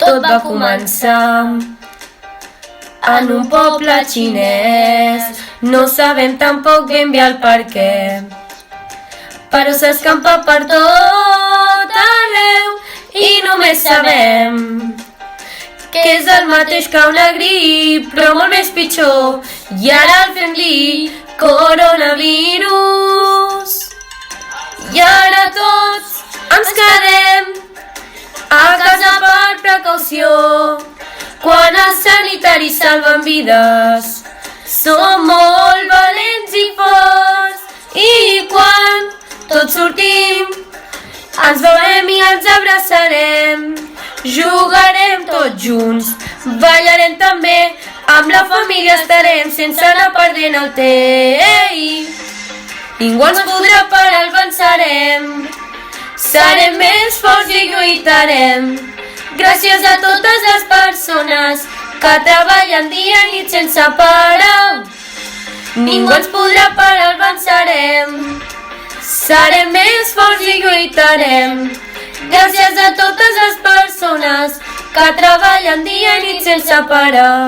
Tot va començar en un poble xinès. No sabem tampoc ben bé el per què, però s'escampa per tot arreu i només sabem que és el mateix que una grip, però molt més pitjor. I ara el fem-li coronavirus. I ara tots ens quedem a casa per precaució, quan els sanitaris salven vides. Som molt valents i forts, i quan tots sortim ens veurem i ens abraçarem. Jugarem tots junts, ballarem també, amb la família estarem sense anar perdent el temps. Ningú ens podrà parar, el vencerem. Serem més forts i lluitarem. Gràcies a totes les persones que treballen dia i nit sense parar. Ningú ens podrà parar, el vencerem. Serem més forts i lluitarem. Gràcies a totes les persones que treballen dia i nit sense parar.